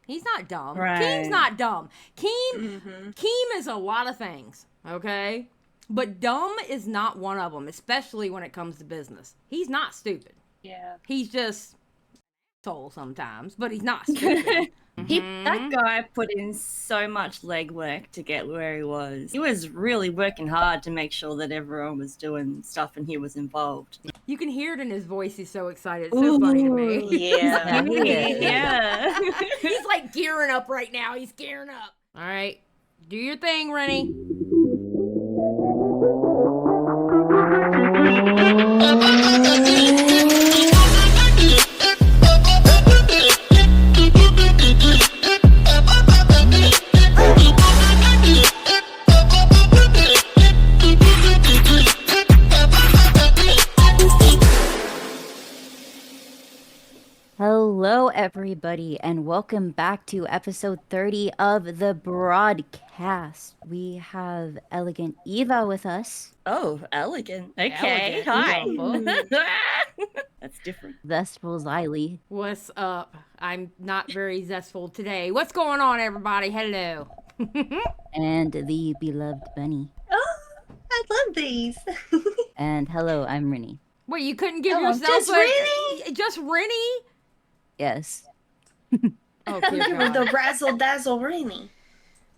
He's not dumb. Right. Keem's not dumb. Keem is a lot of things, okay? But dumb is not one of them, especially when it comes to business. He's not stupid. Yeah. He's just asshole sometimes, but he's not stupid. That guy put in so much legwork to get where he was. He was really working hard to make sure that everyone was doing stuff and he was involved. You can hear it in his voice. He's so excited. It's so funny to me. Yeah. Yeah. He's like gearing up right now. He's gearing up. All right. Do your thing, Rynnie. Hello, everybody, and welcome back to episode 30 of the broadcast. We have Elegant Eva with us. Oh, elegant. Okay, hi. That's different. Zestful Xylie. What's up? I'm not very zestful today. What's going on, everybody? Hello. And the beloved Bunny. Oh, I love these. And hello, I'm Rynnie. Wait, you couldn't give Oh, yourself just Rynnie? Just Rynnie? Yes. Oh, Give her the razzle dazzle Rynnie.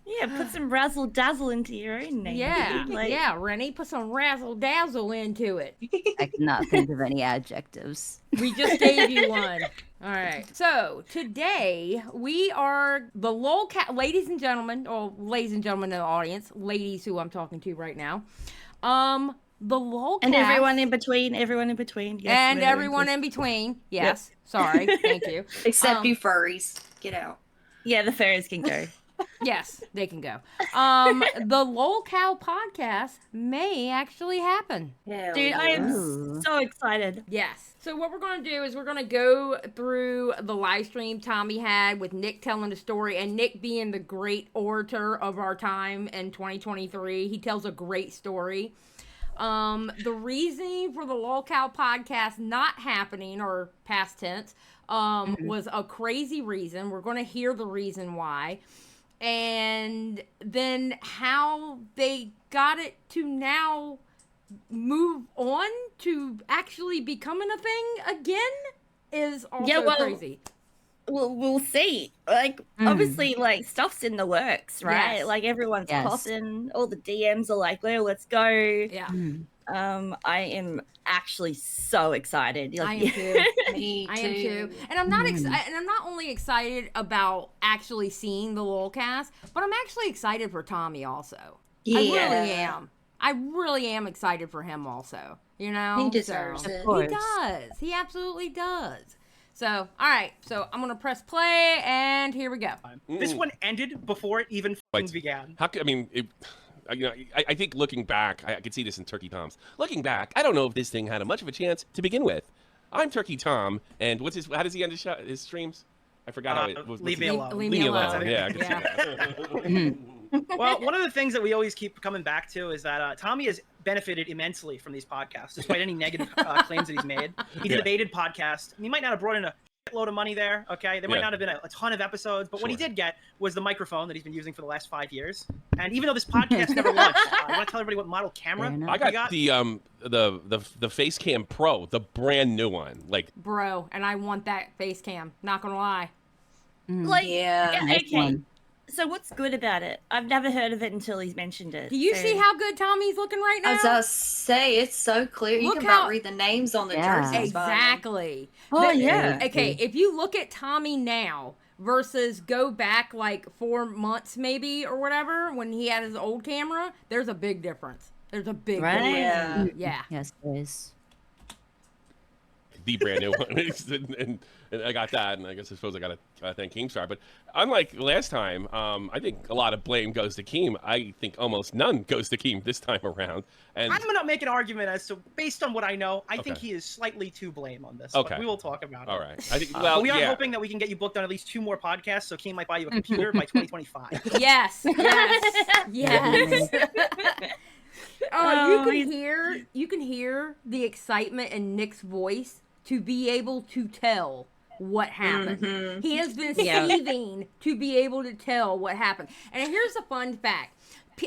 Yeah, put some razzle dazzle into your own name. Yeah, yeah, Rynnie, put some razzle dazzle into it. I cannot think of any adjectives. We just gave you one. All right. So today we are the LolCow, ladies and gentlemen, or ladies and gentlemen in the audience, ladies who I'm talking to right now. The LolCow. And everyone in between, Yes, and everyone in between. Yes. Yep. Sorry. Thank you. Except you furries. Get out. Yeah, the fairies can go. Yes, they can go. The LolCow podcast may actually happen. Hell Dude, I am Ooh. so excited. Yes. So what we're going to do is we're going to go through the live stream Tommy had with Nick telling the story, and Nick being the great orator of our time in 2023. He tells a great story. The reason for the LolCow podcast not happening, or past tense, was a crazy reason. We're going to hear the reason why. And then how they got it to now move on to actually becoming a thing again is also crazy. We'll see. Like, obviously, like, stuff's in the works, right? Yes. Like, everyone's Yes. coughing. All the DMs are like, well, let's go. Yeah. I am actually so excited. I Like, am too. Me too. I am too. And I'm not and I'm not only excited about actually seeing the LolCast, but I'm actually excited for Tommy also. Yeah. I really am. I really am excited for him also. You know? He deserves So, it. Of course. He does. He absolutely does. So, all right. So I'm going to press play, and here we go. This one ended before it even began. How could, I mean, I think looking back, I could see this in Turkey Tom's. Looking back, I don't know if this thing had much of a chance to begin with. I'm Turkey Tom, and how does he end his streams? I forgot how it was. Leave me alone. Leave me alone. Yeah, I can see that. Well, one of the things that we always keep coming back to is that Tommy has benefited immensely from these podcasts, despite any negative claims that he's made. He debated podcasts. He might not have brought in a load of money there, okay? There might not have been a ton of episodes, but what he did get was the microphone that he's been using for the last 5 years. And even though this podcast never launched, I want to tell everybody what model camera Fair I got the Facecam Pro, the brand new one. Like, Bro, and I want that face cam. Not going to lie. like, Yeah. Nice okay. one. So what's good about it? I've never heard of it until he's mentioned it. Do you so- see how good Tommy's looking right now? As I say, it's so clear. You Look can how- about read the names on the Yeah. jerseys. by them. Exactly. Oh, yeah. Okay, if you look at Tommy now versus go back like 4 months maybe or whatever when he had his old camera, there's a big difference. There's a big Right. difference. Yeah. Yeah. Yes, there is. the brand new one. and I got that, and I suppose I got to thank Keemstar. But unlike last time, I think a lot of blame goes to Keem. I think almost none goes to Keem this time around. And I'm going to make an argument as to, based on what I know, I think Okay. he is slightly to blame on this. Okay. But we will talk about it. all right, I think But we are yeah. hoping that we can get you booked on at least 2 more podcasts, so Keem might buy you a computer by 2025. Yes. Yes. Yes. Oh, you can hear the excitement in Nick's voice to be able to tell what happened. Mhm. He has been Yeah. seething to be able to tell what happened. And here's a fun fact.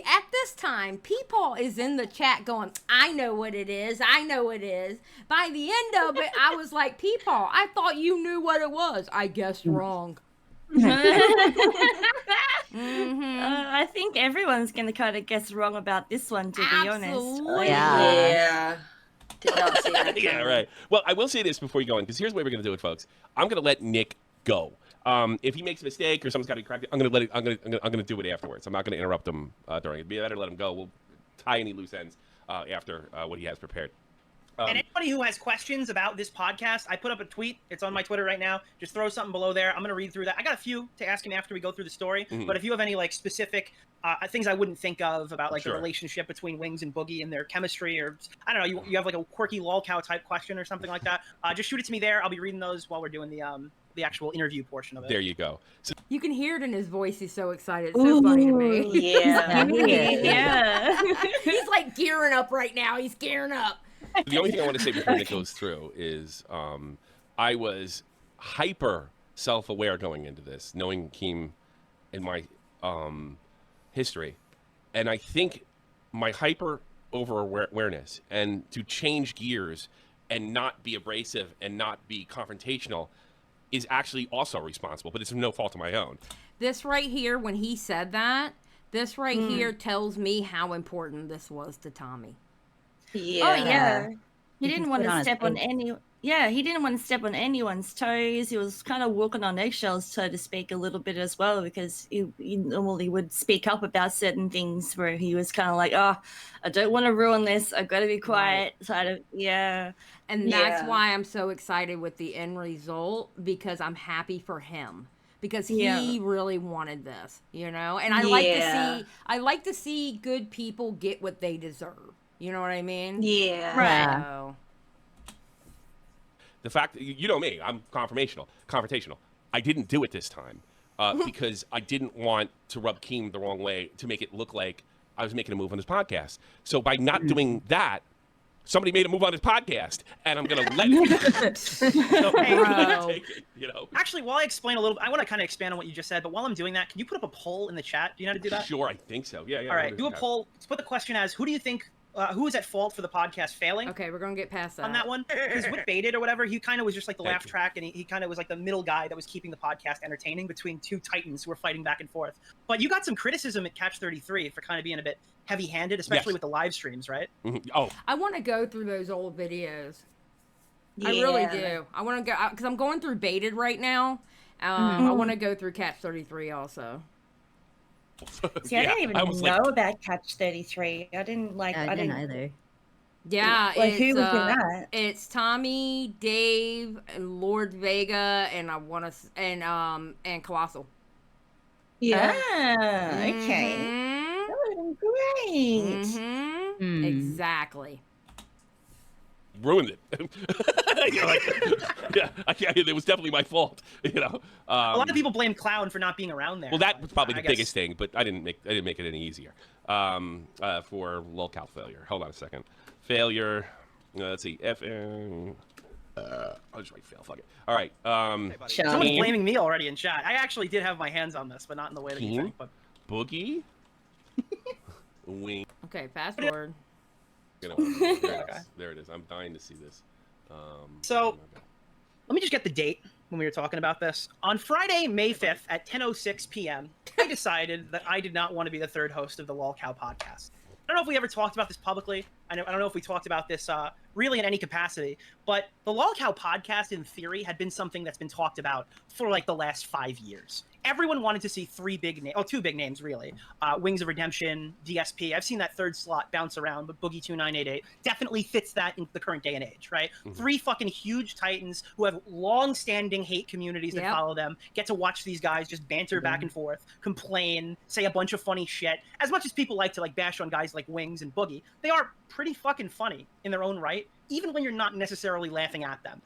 At this time, Peepaw is in the chat going, I know what it is. I know it is. By the end of it, I was like, Peepaw, I thought you knew what it was. I guessed wrong. I think everyone's going to kind of guess wrong about this one, to be honest. Absolutely. Yeah. Did not see that Yeah, coming. right. Well, I will say this before you go on, because here's the way we're going to do it, folks. I'm going to let Nick go. If he makes a mistake or something's got to be corrected, I'm going to do it afterwards. I'm not going to interrupt him during it. It'd be better to let him go. We'll tie any loose ends after what he has prepared. And anybody who has questions about this podcast, I put up a tweet. It's on my Twitter right now. Just throw something below there. I'm going to read through that. I got a few to ask him after we go through the story. But if you have any like specific things I wouldn't think of about like Sure. the relationship between Wings and Boogie and their chemistry, or I don't know, you have like a quirky LolCow type question or something like that, just shoot it to me there. I'll be reading those while we're doing the actual interview portion of it. There you go. So, You can hear it in his voice. He's so excited. It's so funny to me. Yeah. Yeah. He's like gearing up right now. He's gearing up. the only thing I want to say before Nick goes through is I was hyper self-aware going into this, knowing Keem and my history. And I think my hyper over-awareness and to change gears and not be abrasive and not be confrontational is actually also responsible, but it's no fault of my own. This right here, when he said that, this right here tells me how important this was to Tommy. Yeah. Oh yeah. He You didn't can want put on to his step on face. any. Yeah, he didn't want to step on anyone's toes. He was kind of walking on eggshells, so to speak, a little bit as well, because he normally would speak up about certain things where he was kind of like, "Oh, I don't want to ruin this. I've got to be quiet." Yeah. And that's Yeah. why I'm so excited with the end result, because I'm happy for him. Because he Yeah. really wanted this, you know? And Yeah. I like to see good people get what they deserve. You know what I mean? Yeah. Right. So, The fact that you know me, I'm confrontational. I didn't do it this time because I didn't want to rub Keem the wrong way to make it look like I was making a move on his podcast. So by not doing that, somebody made a move on his podcast, and I'm gonna let him Bro. take it. You know. Actually, while I explain a little, I want to kind of expand on what you just said. But while I'm doing that, can you put up a poll in the chat? Do you know how to do that? Sure, I think so. Yeah. All right, do a poll. Let's put the question as: who do you think? Who is at fault for the podcast failing? okay, we're going to get past that. On that one, because with Baited or whatever, he kind of was just like the Thank laugh you. track, and he kind of was like the middle guy that was keeping the podcast entertaining between two titans who were fighting back and forth. But you got some criticism at Catch 33 for kind of being a bit heavy-handed, especially Yes. with the live streams, right? Mhm. Oh, I want to go through those old videos. I really do. I want to go, because I'm going through Baited right now. I want to go through Catch 33 also. See, I yeah, didn't even almost know like- about Catch 33. I didn't like. I didn't either. Yeah, Like, it's, who was in that? It's Tommy, Dave, and Lord Vega, and and Colossal. Yeah. Ah, okay. Mhm. Oh, great. Mhm. Hmm. Exactly. ruined it. You know, like, yeah, it was definitely my fault. You know, A lot of people blame Clown for not being around there. Well, that was probably I the guess- biggest thing, but I didn't make it any easier. For LolCow failure. Hold on a second. Failure. Let's see. I'll just write fail. Fuck it. All right. Sure. Someone's Keem, blaming me already in chat. I actually did have my hands on this, but not in the way that you Keem? think. But Boogie. Wing. Okay, fast forward. There it is. There it is. I'm dying to see this. So- let me just get the date when we were talking about this. On Friday, May 5th at 10:06 p.m., I decided that I did not want to be the third host of the LolCow podcast. I don't know if we ever talked about this publicly. I don't know if we talked about this really in any capacity, but the LolCow podcast, in theory, had been something that's been talked about for like the last 5 years. Everyone wanted to see two big names, really. Wings of Redemption, DSP. I've seen that third slot bounce around, but Boogie 2988 definitely fits that in the current day and age, right? Mhm. 3 fucking huge titans who have long-standing hate communities that Yep. follow them, get to watch these guys just banter back and forth, complain, say a bunch of funny shit. As much as people like to like bash on guys like Wings and Boogie, they are pretty fucking funny in their own right, even when you're not necessarily laughing at them.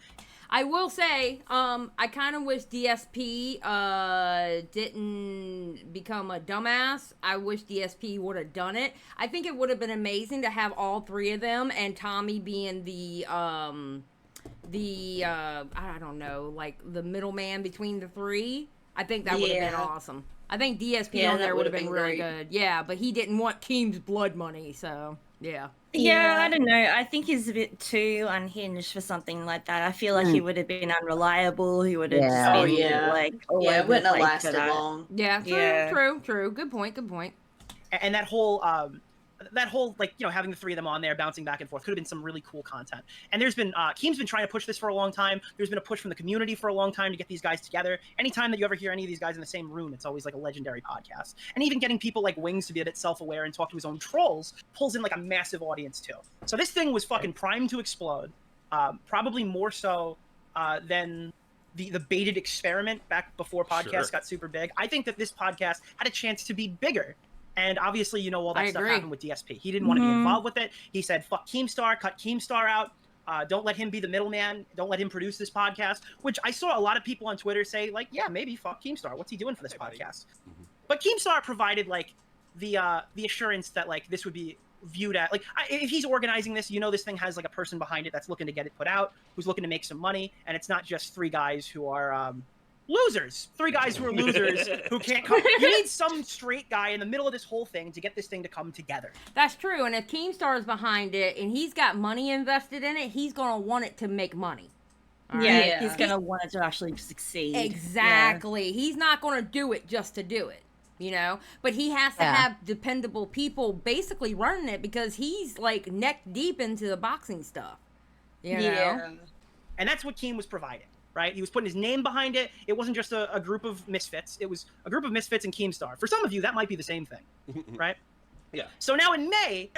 I will say, I kind of wish DSP didn't become a dumbass. I wish DSP would have done it. I think it would have been amazing to have all 3 of them, and Tommy being the I don't know, like the middleman between the three, I think that would have been Yeah. awesome. I think DSP Yeah, on that there would have would've been been really great. good. Yeah, but he didn't want Keem's blood money, so yeah. Yeah, Yeah. I don't know. I think he's a bit too unhinged for something like that. I feel like he would have been unreliable. He would have Yeah. just Oh, been yeah. like all Yeah, over it wouldn't the have place for lasted that. long. Yeah, true, Yeah. true. Good point. And that whole like, you know, having the three of them on there bouncing back and forth could have been some really cool content. And there's been Keem's been trying to push this for a long time. There's been a push from the community for a long time to get these guys together. Anytime that you ever hear any of these guys in the same room, it's always like a legendary podcast. And even getting people like Wings to be a bit self-aware and talk to his own trolls pulls in like a massive audience too. So this thing was fucking primed to explode. Probably more so than the baited experiment back before podcasts got super big. I think that this podcast had a chance to be bigger. And obviously, you know, all that I stuff agree. happened with DSP. He didn't want to be involved with it. He said, fuck Keemstar, cut Keemstar out. Don't let him be the middleman. Don't let him produce this podcast, which I saw a lot of people on Twitter say, like, yeah, maybe fuck Keemstar. What's he doing for this podcast? But Keemstar provided, like, the assurance that, like, this would be viewed at, like, if he's organizing this, you know, this thing has, like, a person behind it that's looking to get it put out, who's looking to make some money, and it's not just three guys who are, losers. Three guys who are losers who can't come. You need some straight guy in the middle of this whole thing to get this thing to come together. That's true. And if Keemstar is behind it and he's got money invested in it, he's gonna want it to make money. All Yeah, right? Yeah. he's gonna want it to actually succeed. Exactly. He's not gonna do it just to do it. You know, but he has to have dependable people basically running it because he's like neck deep into the boxing stuff. You know? Yeah. And that's what Keem was providing, right? He was putting his name behind it. It wasn't just a group of misfits. It was a group of misfits and Keemstar. For some of you, that might be the same thing, right? Yeah. So now in May,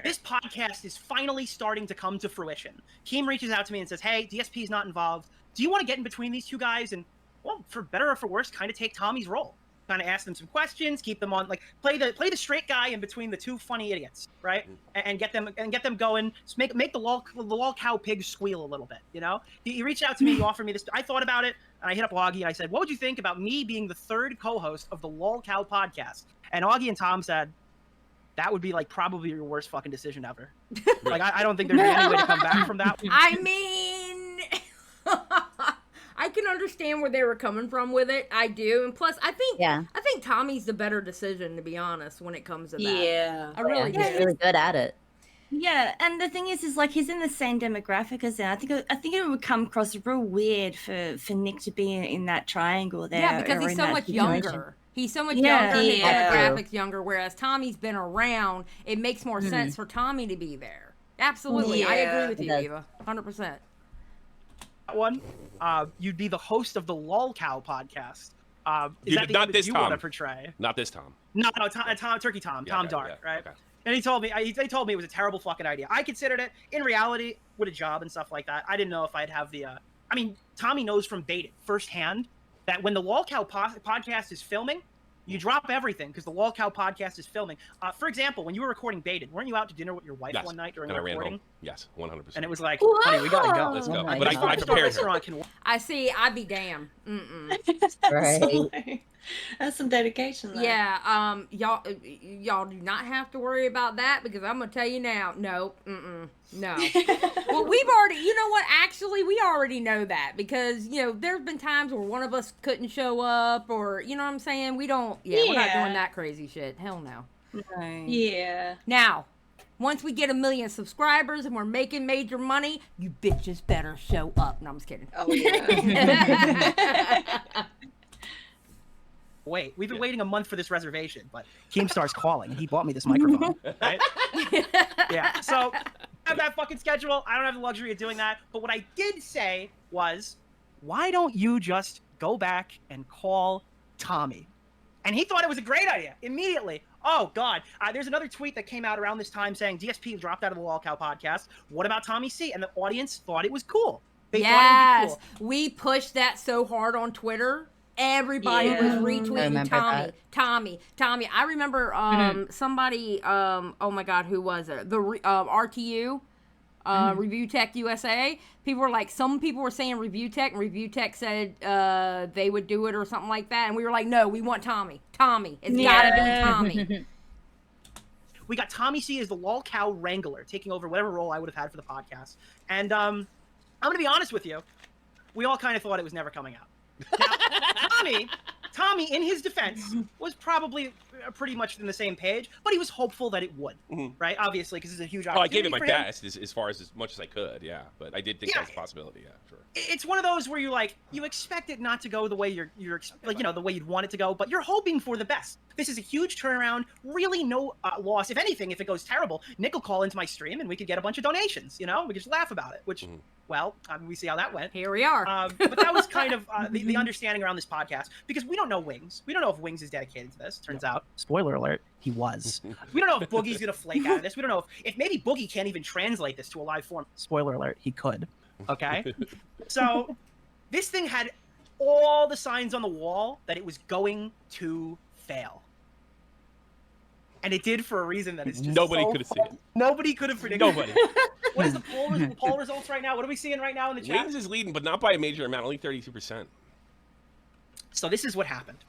this podcast is finally starting to come to fruition. Keem reaches out to me and says, hey, DSP is not involved. Do you want to get in between these two guys and, well, for better or for worse, kind of take Tommy's role? Kind of ask them some questions, keep them on, like, play the straight guy in between the two funny idiots, right? And get them going. Just make the LolCow pig squeal a little bit, you know? He reached out to me, he offered me this. I thought about it, and I hit up Augie, and I said, what would you think about me being the third co-host of the LolCow podcast? And Augie and Tom said, that would be, like, probably your worst fucking decision ever. Like, I don't think there'd be any way to come back from that. I mean, I can understand where they were coming from with it. I do. And plus, I think Tommy's the better decision, to be honest, when it comes to that. Yeah. I really do. He's really good at it. Yeah, and the thing is like he's in the same demographic as them. I think it would come across real weird for Nick to be in that triangle there. Yeah, because or he's in so that much situation. younger. He's so much Yeah. younger, his Yeah. demographics younger, whereas Tommy's been around. It makes more sense for Tommy to be there. Absolutely. I Yeah. agree with you, It does. Eva. 100%. One, you'd be the host of the LolCow podcast. Is You- that the not image this you Tom. want to portray? Not this Tom. No, Turkey Tom, Yeah, Tom okay, Dark, yeah, right? okay. And he told me, they told me it was a terrible fucking idea. I considered it. In reality, with a job and stuff like that, I didn't know if I'd have the. I mean, Tommy knows from Baited firsthand that when the LolCow podcast is filming, you drop everything because the LolCow podcast is filming. For example, when you were recording Baited, weren't you out to dinner with your wife Yes. one night during And the I ran recording? home. Yes, 100%. And it was like, honey, we gotta go. Let's go. Oh my But I God. prepared her. Restaurant can I see. I'd be damned. Mm-mm. Right. That's some dedication there. Yeah, y'all do not have to worry about that because I'm gonna tell you now. No, no. Well, we've already, you know what? Actually, we already know that because there's been times where one of us couldn't show up, or you know what I'm saying. We're not doing that crazy shit. Hell no. No. Yeah. Now, once we get 1 million subscribers and we're making major money, you bitches better show up. No, I'm just kidding. Oh yeah. Wait, we've been waiting a month for this reservation, but Keemstar's calling, and he bought me this microphone. Right? Yeah. So I have that fucking schedule. I don't have the luxury of doing that. But what I did say was, why don't you just go back and call Tommy? And he thought it was a great idea immediately. Oh, God. There's another tweet that came out around this time saying DSP dropped out of the LolCow podcast. What about Tommy C? And the audience thought it was cool. They thought it would be cool. We pushed that so hard on Twitter. Everybody was Yeah. retweeting remember Tommy. I remember somebody, oh my God, who was it? The RTU, Review Tech USA. Some people were saying Review Tech, and Review Tech said they would do it or something like that. And we were like, no, we want Tommy. It's gotta be Tommy. We got Tommy C as the LolCow Wrangler, taking over whatever role I would have had for the podcast. And I'm gonna be honest with you. We all kind of thought it was never coming out. Now, Tommy, in his defense, was probably pretty much in the same page, but he was hopeful that it would, right? Obviously, because it's a huge opportunity. Oh, I gave it my for best as far as much as I could, yeah. But I did think that was a possibility, yeah, sure. It's one of those where you expect it not to go the way you're like, the way you'd want it to go, but you're hoping for the best. This is a huge turnaround, really no loss. If anything, if it goes terrible, Nick will call into my stream and we could get a bunch of donations, we could just laugh about it, which, well, we see how that went. Here we are. But that was kind of the understanding around this podcast, because we don't know Wings. We don't know if Wings is dedicated to this. Turns out, spoiler alert, he was. We don't know if Boogie's going to flake out of this. We don't know if maybe Boogie can't even translate this to a live form. Spoiler alert, he could. Okay? So this thing had all the signs on the wall that it was going to fail. And it did for a reason that is just nobody could have seen. Nobody could have predicted. Nobody. What is the poll results right now? What are we seeing right now in the chat? Wings is leading, but not by a major amount, only 32%. So this is what happened.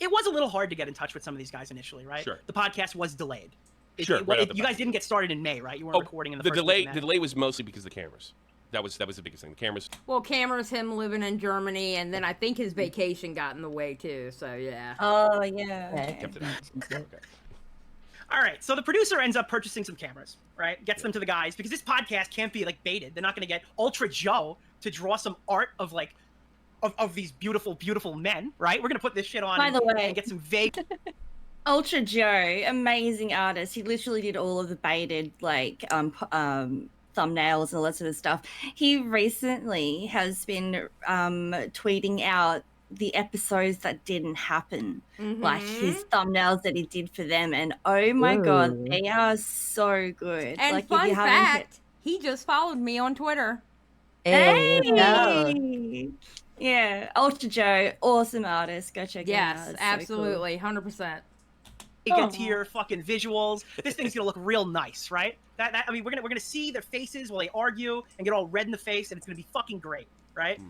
It was a little hard to get in touch with some of these guys initially, right? Sure. The podcast was delayed. Sure. You guys didn't get started in May, right? You weren't recording in the first delay. week of May. The delay was mostly because of the cameras. That was the biggest thing. The cameras. Well, cameras, him living in Germany, and then I think his vacation got in the way too. So yeah. Oh yeah. Kept it out. Okay. All right, so the producer ends up purchasing some cameras, right? Gets them to the guys, because this podcast can't be like baited. They're not going to get Ultra Joe to draw some art of like of these beautiful, beautiful men, right? We're going to put this shit on and get some vague. Ultra Joe, amazing artist. He literally did all of the baited thumbnails and all that sort of stuff. He recently has been tweeting out the episodes that didn't happen, like his thumbnails that he did for them, and oh my god, they are so good. And like, fun fact, he just followed me on Twitter. Hey! Yeah, Ultra Joe, awesome artist. Go check him out. Yes, It's absolutely, 100%. Get tier fucking visuals. This thing's gonna look real nice, right? I mean, we're gonna see their faces while they argue and get all red in the face, and it's gonna be fucking great, right?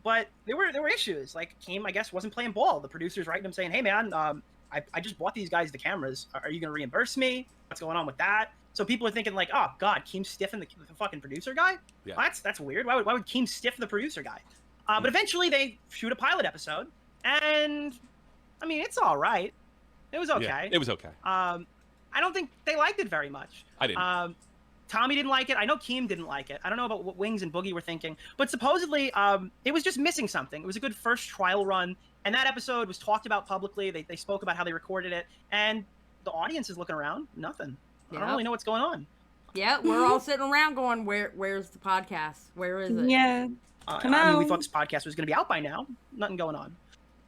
But there were issues. Like Keem, I guess, wasn't playing ball. The producer's writing him saying, "Hey man, I just bought these guys the cameras. Are you gonna reimburse me? What's going on with that?" So people are thinking like, "Oh God, Keem's stiffing the fucking producer guy? Yeah. Well, that's weird. Why would Keem stiff the producer guy?" But eventually they shoot a pilot episode, and I mean, it's all right. It was okay. Yeah, it was okay. I don't think they liked it very much. I didn't. Tommy didn't like it. I know Keem didn't like it. I don't know about what Wings and Boogie were thinking, but supposedly it was just missing something. It was a good first trial run, and that episode was talked about publicly. They spoke about how they recorded it, and the audience is looking around. Nothing. I don't really know what's going on. Yeah, we're all sitting around going, "Where's the podcast? Where is it?" Yeah. I mean, we thought this podcast was going to be out by now. Nothing going on.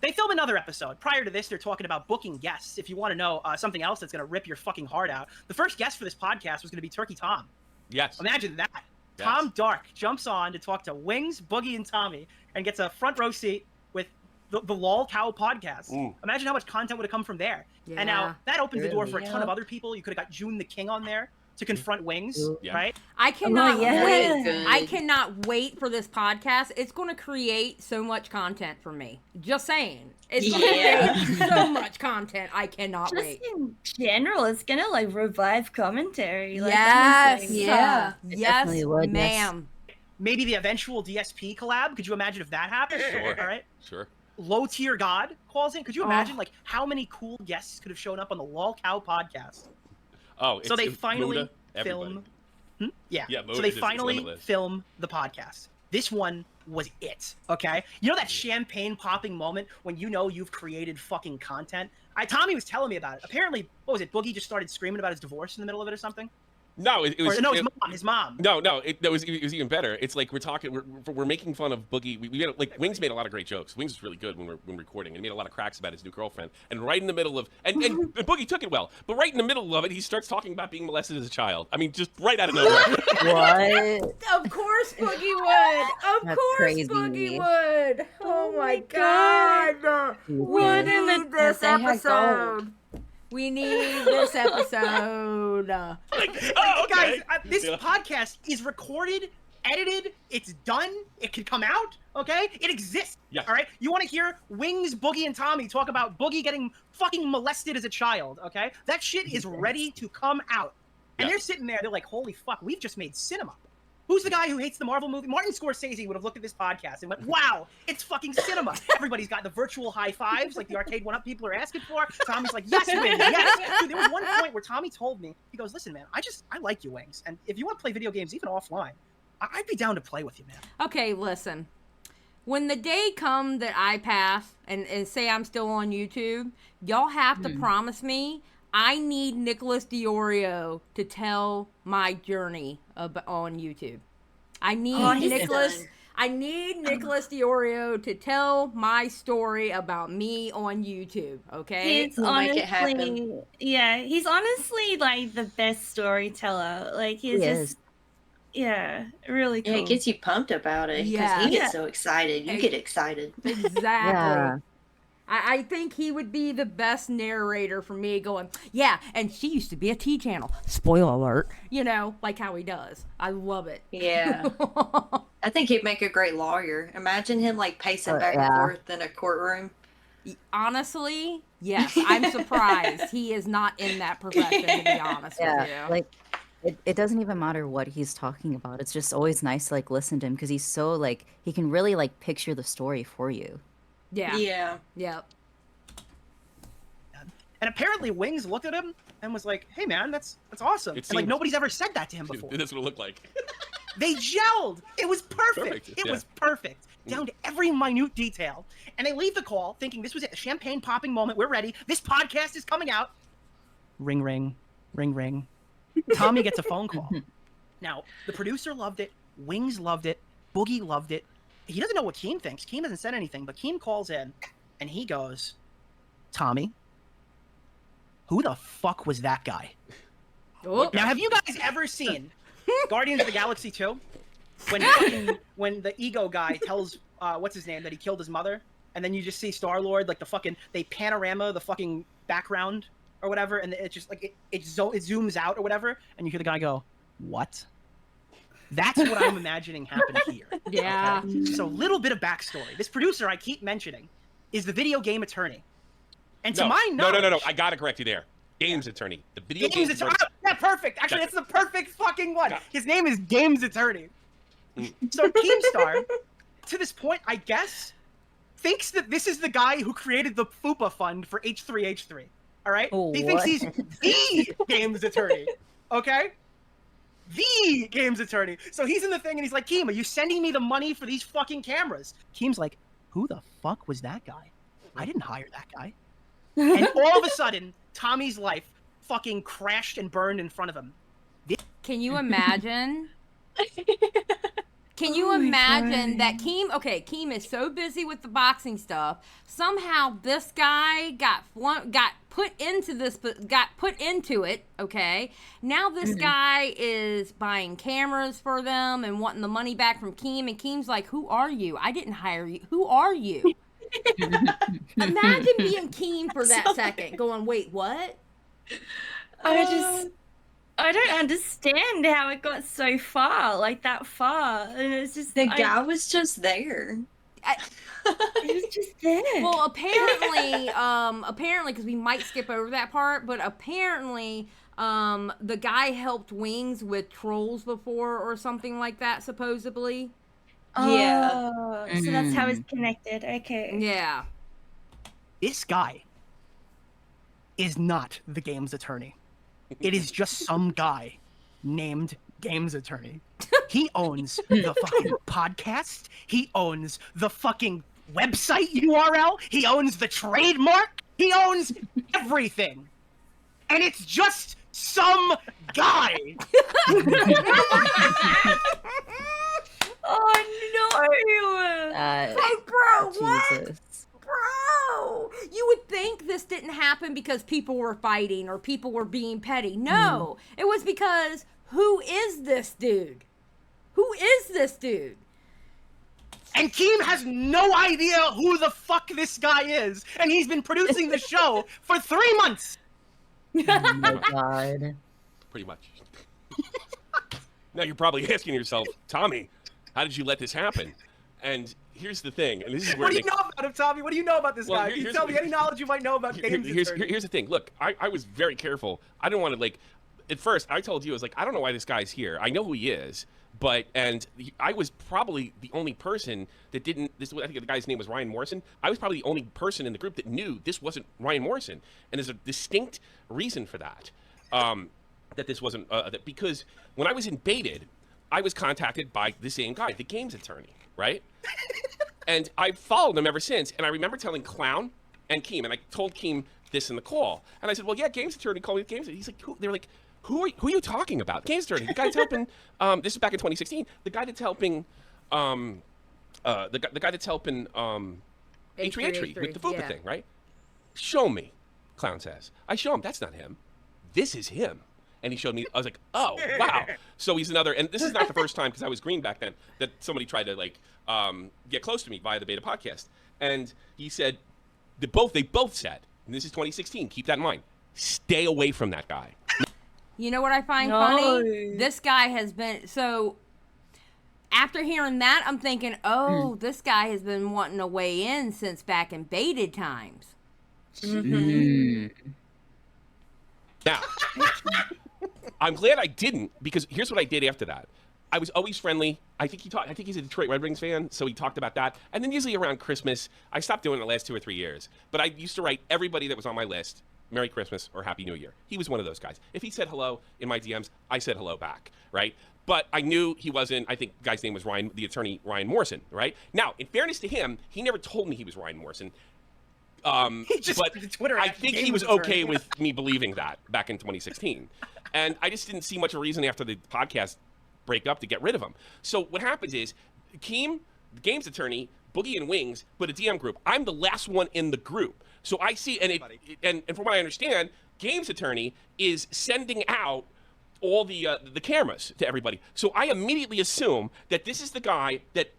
They film another episode. Prior to this, they're talking about booking guests. If you want to know something else that's going to rip your fucking heart out, the first guest for this podcast was going to be Turkey Tom. Yes. Imagine that. Yes. Tom Dark jumps on to talk to Wings, Boogie, and Tommy and gets a front row seat with the LolCow Podcast. Imagine how much content would have come from there. Yeah, and now that opens the door for a ton Yeah. of other people. You could have got June the King on there to confront Wings, Yeah. right? I cannot yeah. wait. Good. I cannot wait for this podcast. It's going to create so much content for me. Just saying. It's going to create so much content. I cannot Just wait. in general, it's gonna like revive commentary. Like, Yes. honestly. Yeah. It Yes, definitely would, yes. ma'am. Maybe the eventual DSP collab. Could you imagine if that happened? Sure. All right. Sure. Low Tier God calls in. Could you imagine like how many cool guests could have shown up on the LolCow Podcast? Oh, So they it's finally Muda, everybody. film. Yeah. Yeah, So they it's finally limitless. film the podcast. This one was it. Okay. You know that champagne popping moment when you know you've created fucking content? Tommy was telling me about it. Apparently, what was it? Boogie just started screaming about his divorce in the middle of it or something? No, it was. Or, no, his mom. No, it was even better. It's like we're making fun of Boogie. We had, like, Wings made a lot of great jokes. Wings was really good when we're recording, and he made a lot of cracks about his new girlfriend. And right in the middle of and Boogie took it well, but right in the middle of it, he starts talking about being molested as a child. I mean, just right out of nowhere. What? Of course Boogie would. Of That's course crazy. Boogie would. Oh my God. We need this the heck episode. We need this episode. Like, oh, okay. Guys, this podcast is recorded, edited, it's done, it can come out, okay? It exists, Yes. all right? You want to hear Wings, Boogie, and Tommy talk about Boogie getting fucking molested as a child, okay? That shit is ready to come out. And Yeah. they're sitting there, they're like, holy fuck, we've just made cinema. Who's the guy who hates the Marvel movie? Martin Scorsese would have looked at this podcast and went, wow, it's fucking cinema. Everybody's got the virtual high fives, like the arcade one-up people are asking for. Tommy's like, yes, Wings, yes. Dude, there was one point where Tommy told me, he goes, listen, man, I like you, Wings. And if you want to play video games, even offline, I'd be down to play with you, man. Okay, listen. When the day comes that I pass and say I'm still on YouTube, y'all have to promise me I need Nicholas DiOrio to tell my journey on YouTube. I need Nicholas DiOrio to tell my story about me on YouTube, okay? He's honestly, he's honestly like the best storyteller. Like he's really cool. Yeah, it gets you pumped about it because he gets so excited. You get excited. Exactly. Yeah. I think he would be the best narrator for me going, yeah, and she used to be a T channel. Spoiler alert. You know, like how he does. I love it. Yeah. I think he'd make a great lawyer. Imagine him like pacing back and forth in a courtroom. Honestly, yes. I'm surprised he is not in that profession, to be honest with you. Like, it doesn't even matter what he's talking about. It's just always nice to like listen to him because he's so like, he can really like picture the story for you. Yeah. Yeah. Yep. And apparently Wings looked at him and was like, hey, man, that's awesome. And like nobody's ever said that to him before. That's what it looked like. They gelled. It was perfect. It yeah. was perfect. Down to every minute detail. And they leave the call thinking this was it, the champagne popping moment. We're ready. This podcast is coming out. Ring, ring, ring, ring. Tommy gets a phone call. Now, the producer loved it. Wings loved it. Boogie loved it. He doesn't know what Keem thinks. Keem hasn't said anything, but Keem calls in and he goes, Tommy, who the fuck was that guy? Oh. Now, have you guys ever seen Guardians of the Galaxy 2? When the ego guy tells, what's his name, that he killed his mother, and then you just see Star-Lord, like the fucking, they panorama the fucking background or whatever, and it's just like, it zooms out or whatever, and you hear the guy go, what? That's what I'm imagining happened here. Yeah. Okay? So, little bit of backstory. This producer I keep mentioning is the video game attorney. And to my knowledge... No. I gotta correct you there. Games attorney. The video games attorney. Yeah, perfect. Actually, that's the perfect fucking one. His name is Games Attorney. So Keemstar, to this point, I guess, thinks that this is the guy who created the FUPA fund for H3H3. All right? He thinks he's the Games Attorney. Okay? The Games Attorney. So he's in the thing and he's like, Keem, are you sending me the money for these fucking cameras? Keem's like, who the fuck was that guy? I didn't hire that guy. And all of a sudden, Tommy's life fucking crashed and burned in front of him. Can you imagine? Can you imagine that Keem is so busy with the boxing stuff. Somehow this guy got put into it, okay? Now this guy is buying cameras for them and wanting the money back from Keem, and Keem's like, who are you? I didn't hire you. Who are you? Imagine being Keem for that second, going, wait, what? I don't understand how it got so far, like that far. And it's just the guy was just there. He was just there. Well, apparently, because we might skip over that part, but apparently, the guy helped Wings with trolls before or something like that, supposedly. Yeah. So that's how it's connected. Okay. Yeah. This guy is not the Games Attorney. It is just some guy named Games Attorney. He owns the fucking podcast. He owns the fucking website URL. He owns the trademark. He owns everything. And it's just some guy. Oh no! Bro, what? Jesus. Bro, you would think this didn't happen because people were fighting or people were being petty. No, it was because who is this dude? Who is this dude? And Keem has no idea who the fuck this guy is, and he's been producing the show for 3 months. Oh my god. Pretty much. Now you're probably asking yourself, Tommy, how did you let this happen? And here's the thing, and this is where What do you know about him, Tommy? What do you know about this guy? Can you tell me any knowledge you might know about Games Attorney? Here's the thing. Look, I was very careful. I didn't want to at first I told you, I was like, I don't know why this guy's here. I know who he is, I was probably the only person that didn't. I think the guy's name was Ryan Morrison. I was probably the only person in the group that knew this wasn't Ryan Morrison, and there's a distinct reason for that. That this wasn't because when I was in Baited, I was contacted by the same guy, the games attorney, right? And I've followed him ever since. And I remember telling Clown and Keem, and I told Keem this in the call, and I said, "Well, yeah, games attorney called me the games." He's like, "They're like." Who are you talking about? Games attorney, the guy that's helping. This is back in 2016. The guy that's helping. The guy that's helping. H3 with the FUPA thing, right? Show me, Clown says. I show him. That's not him. This is him. And he showed me. I was like, oh wow. So he's another. And this is not the first time, because I was green back then, that somebody tried to get close to me via the Beta podcast. And he said, they both said, and this is 2016. Keep that in mind. Stay away from that guy. You know what I find funny? This guy has been, so after hearing that, I'm thinking, this guy has been wanting to weigh in since back in Baited times. Now, I'm glad I didn't, because here's what I did after that. I was always friendly. I think he's a Detroit Red Wings fan, so he talked about that. And then usually around Christmas, I stopped doing it the last 2 or 3 years, but I used to write everybody that was on my list Merry Christmas or Happy New Year. He was one of those guys. If he said hello in my DMs, I said hello back, right? But I knew he wasn't. I think the guy's name was Ryan, the attorney Ryan Morrison, right? Now, in fairness to him, he never told me he was Ryan Morrison. But I think he was okay with me believing that back in 2016. And I just didn't see much of a reason after the podcast breakup to get rid of him. So what happens is, Keem, the games attorney, Boogie and Wings, put a DM group. I'm the last one in the group. So I see, and from what I understand, games attorney is sending out all the cameras to everybody. So I immediately assume that this is the guy that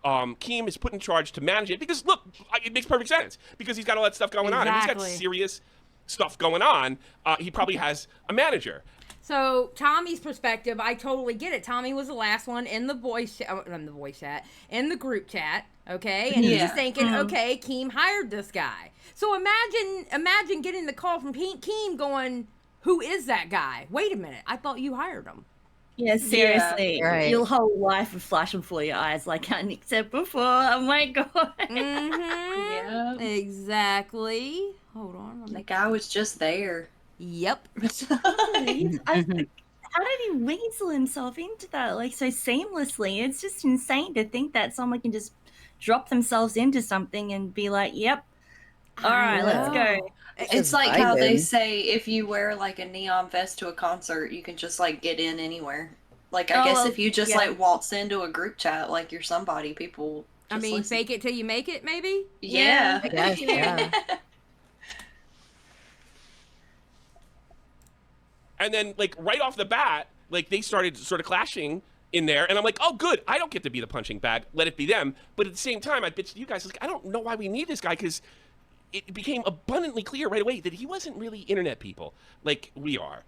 Keem is put in charge to manage it, because look, it makes perfect sense, because he's got all that stuff going on, and he's got serious stuff going on. He probably has a manager. So Tommy's perspective, I totally get it. Tommy was the last one in the in the group chat, okay? And he's thinking, okay, Keem hired this guy. So imagine getting the call from Keem going, who is that guy? Wait a minute, I thought you hired him. Yeah, seriously. Yeah, right. Your whole life would flash before your eyes like Nick said before. Oh my god. Mm-hmm. Yeah. Exactly. Hold on. The guy was just there. Yep. How did he weasel himself into that like so seamlessly? It's just insane to think that someone can just drop themselves into something and be like, yep, all right, let's go. It's like how they say if you wear like a neon vest to a concert, you can just like get in anywhere. Like I guess if you just like waltz into a group chat like you're somebody, people just listen. Fake it till you make it, maybe? Yeah. Yeah. And then, like, right off the bat, like, they started sort of clashing in there. And I'm like, oh, good. I don't get to be the punching bag. Let it be them. But at the same time, I bitched to you guys. Like, I don't know why we need this guy, because it became abundantly clear right away that he wasn't really internet people like we are.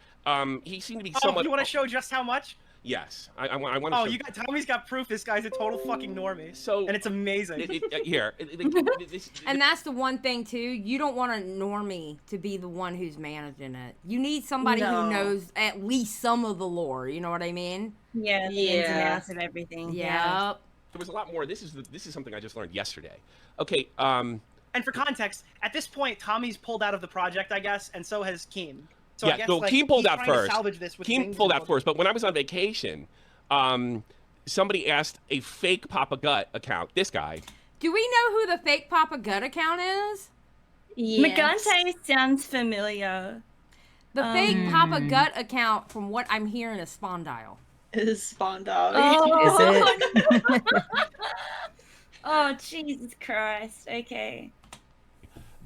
He seemed to be somewhat... you want to show just how much? Yes. I want to show... Tommy's got proof this guy's a total fucking normie. And it's amazing. And that's the one thing, too. You don't want a normie to be the one who's managing it. You need somebody who knows at least some of the lore. You know what I mean? Yeah. The ins and outs of everything. Yeah. There was a lot more. This is something I just learned yesterday. Okay. And for context, at this point, Tommy's pulled out of the project, I guess, and so has Keem. So yeah, I guess, Keem pulled out first. Keem pulled out first, but when I was on vacation, somebody asked a fake Papa Gut account, this guy. Do we know who the fake Papa Gut account is? Yes. Magante sounds familiar. The fake Papa Gut account, from what I'm hearing, is Spondyle. Is Spondyle. Oh. Is it? Oh, Jesus Christ. Okay.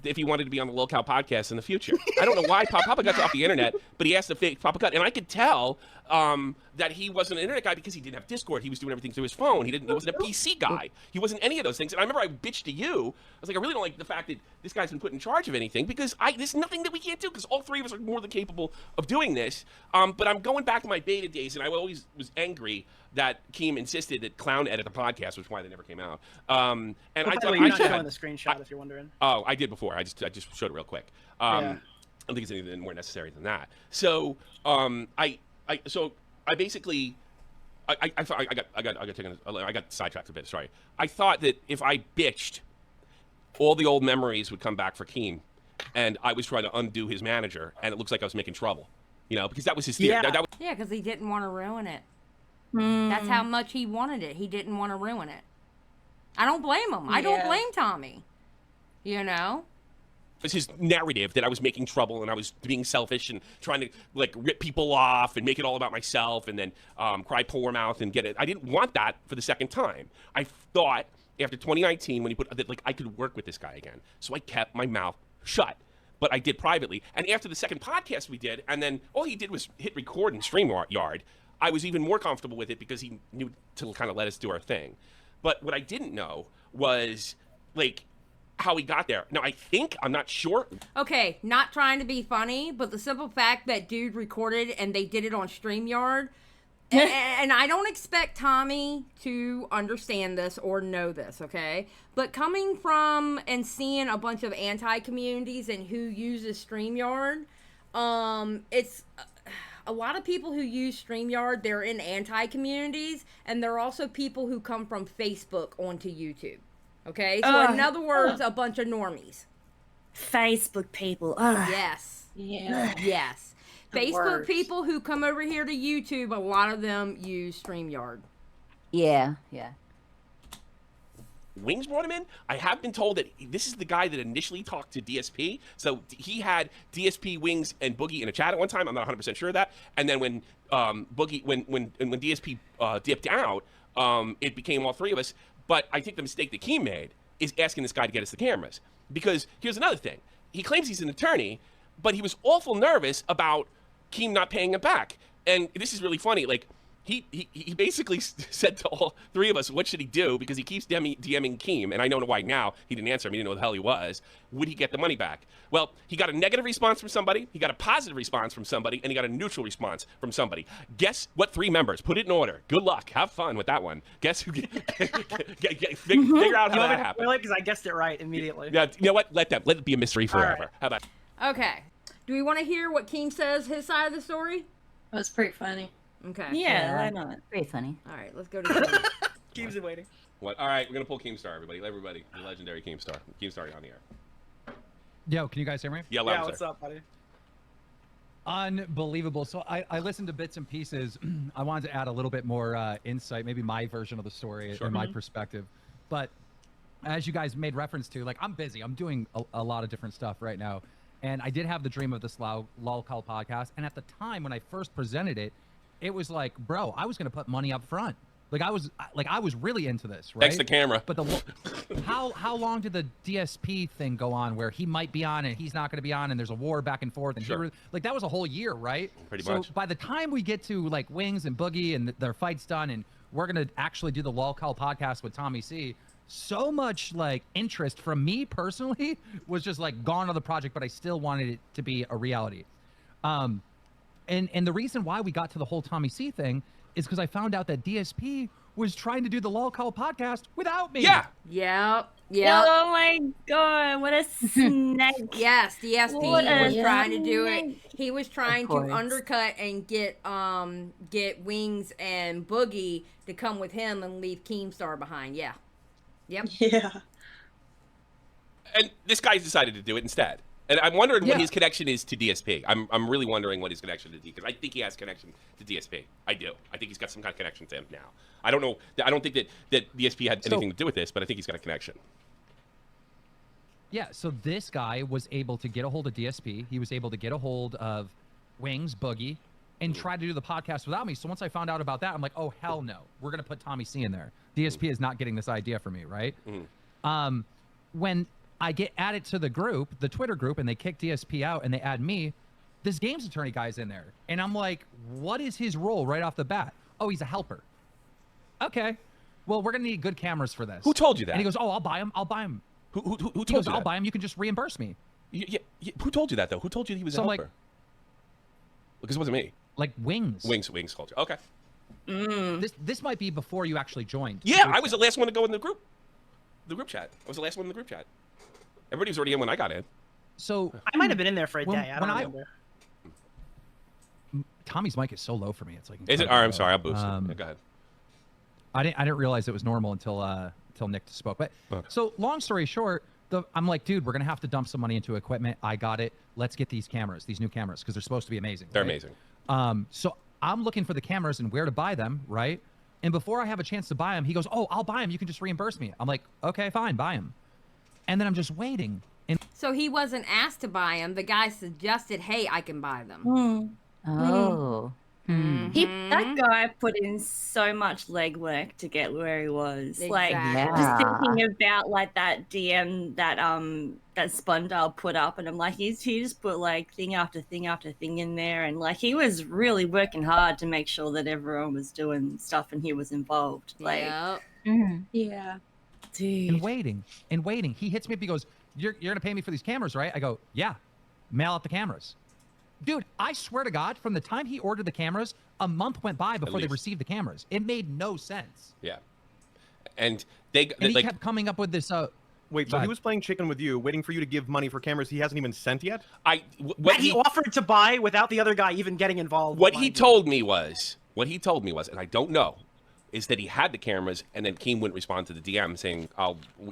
If he wanted to be on the LolCow Podcast in the future. I don't know why Papa Gut's off the internet, but he asked a fake Papa Gut. And I could tell that he wasn't an internet guy because he didn't have Discord. He was doing everything through his phone. He wasn't a PC guy. He wasn't any of those things. And I remember I bitched to you. I was like, I really don't like the fact that this guy's been put in charge of anything, because there's nothing that we can't do, because all three of us are more than capable of doing this. But I'm going back to my beta days, and I always was angry that Keem insisted that Clown edit the podcast, which is why they never came out. And I thought you're not showing the screenshot if you're wondering. Oh, I did before. I just showed it real quick. don't think it's anything more necessary than that. So I basically I got sidetracked a bit. Sorry. I thought that if I bitched, all the old memories would come back for Keem, and I was trying to undo his manager, and it looks like I was making trouble. Because that was his theory. Yeah. Yeah, because he didn't want to ruin it. That's how much he wanted it. He didn't want to ruin it. I don't blame him. I don't blame Tommy. It was his narrative that I was making trouble and I was being selfish and trying to rip people off and make it all about myself and then cry poor mouth and get it. I didn't want that for the second time. I thought after 2019 when he put that I could work with this guy again. So I kept my mouth shut. But I did privately. And after the second podcast we did, and then all he did was hit record in StreamYard, I was even more comfortable with it because he knew to kind of let us do our thing. But what I didn't know was, how he got there. Now, I'm not sure. Okay, not trying to be funny, but the simple fact that dude recorded and they did it on StreamYard, and I don't expect Tommy to understand this or know this, okay? But coming from and seeing a bunch of anti-communities and who uses StreamYard, it's a lot of people who use StreamYard, they're in anti-communities, and there are also people who come from Facebook onto YouTube, okay? So in other words, a bunch of normies. Facebook people. Yes. Yeah. Yes. The Facebook worst. people who come over here to YouTube, a lot of them use StreamYard. Yeah. Wings brought him in. I have been told that this is the guy that initially talked to DSP. So he had DSP, Wings, and Boogie in a chat at one time. I'm not 100% sure of that. And then when when DSP dipped out, it became all three of us. But I think the mistake that Keem made is asking this guy to get us the cameras. Because here's another thing. He claims he's an attorney, but he was awful nervous about Keem not paying him back. And this is really funny. He basically said to all three of us, what should he do? Because he keeps DMing Keem, and I know why now. He didn't answer him. He didn't know who the hell he was. Would he get the money back? Well, he got a negative response from somebody, he got a positive response from somebody, and he got a neutral response from somebody. Guess what 3 members? Put it in order. Good luck. Have fun with that one. Guess who? Figure out how that happened. Really, because I guessed it right immediately. Yeah, you know what? Let it be a mystery forever. Right. How about? Okay. Do we want to hear what Keem says, his side of the story? That's pretty funny. Okay. Yeah, why not? Very funny. All right, let's go to Keem. Keeps it waiting. What? All right, we're gonna pull Keemstar, everybody, the legendary Keemstar. Keemstar on the air. Yo, can you guys hear me? Yeah, loud, Yeah, sir. what's up, buddy? Unbelievable. So I listened to bits and pieces. I wanted to add a little bit more insight, maybe my version of the story and my perspective. But as you guys made reference to, I'm busy. I'm doing a lot of different stuff right now. And I did have the dream of this LolCow podcast. And at the time when I first presented it, it was like, bro, I was going to put money up front. I was really into this, right? Thanks the camera. But how long did the DSP thing go on where he might be on and he's not going to be on and there's a war back and forth and that was a whole year, right? Pretty much. So by the time we get to Wings and Boogie and their fight's done and we're going to actually do the LolCow podcast with Tommy C, so much interest from me personally was just gone on the project, but I still wanted it to be a reality. And the reason why we got to the whole Tommy C thing is because I found out that DSP was trying to do the LolCow podcast without me. Yeah. Yep. Oh my god, what a snake. Yes, DSP was trying to do it. He was trying to course. undercut and get Wings and Boogie to come with him and leave Keemstar behind. Yeah. Yep. Yeah. And this guy's decided to do it instead. And I'm wondering what his connection is to DSP. I'm really wondering what his connection to DSP, because I think he has connection to DSP. I do. I think he's got some kind of connection to him now. I don't know. I don't think that DSP had anything to do with this, but I think he's got a connection. Yeah, so this guy was able to get a hold of DSP. He was able to get a hold of Wings, Boogie, and try to do the podcast without me. So once I found out about that, I'm like, oh, hell no. We're going to put Tommy C in there. DSP is not getting this idea for me, right? When I get added to the group, the Twitter group, and they kick DSP out and they add me, this games attorney guy's in there. And I'm like, what is his role right off the bat? Oh, he's a helper. Okay. Well, we're going to need good cameras for this. Who told you that? And he goes, oh, I'll buy him. Who told He goes, you I'll that? buy him. You can just reimburse me. Yeah. Who told you that, though? Who told you he was a So, helper? Because it wasn't me. Wings. Wings told you. Okay. This might be before you actually joined. Yeah, I was the last one to go in the group chat. I was the last one in the group chat. Everybody was already in when I got in. So I might have been in there for a day. I don't when remember. Tommy's mic is so low for me. It's like. Is it? Or, I'm sorry, I'll boost it. Go ahead. I didn't realize it was normal until Nick spoke. But so long story short, I'm like, dude, we're gonna have to dump some money into equipment. I got it. Let's get these cameras, these new cameras, because they're supposed to be amazing. They're right? amazing. So I'm looking for the cameras and where to buy them, right? And before I have a chance to buy them, he goes, "Oh, I'll buy them. You can just reimburse me." I'm like, "Okay, fine, buy them." And then I'm just waiting. And So he wasn't asked to buy them. The guy suggested, "Hey, I can buy them." Oh. That guy put in so much legwork to get where he was. Like, Exactly. just thinking about like that DM that SumBunniLuvsU put up, and I'm like, he just put like thing after thing after thing in there, and like he was really working hard to make sure that everyone was doing stuff and he was involved. Like, Yep. yeah, dude. and waiting. He hits me up. He goes, "You're gonna pay me for these cameras, right?" I go, "Yeah." Mail out the cameras. Dude, I swear to God, from the time he ordered the cameras, a month went by before they received the cameras. It made no sense. Yeah. And he like, kept coming up with this. Wait, so he was playing chicken with you, waiting for you to give money for cameras he hasn't even sent yet? What he offered to buy without the other guy even getting involved. What he told me was, and I don't know, is that he had the cameras and then Keem wouldn't respond to the DM saying,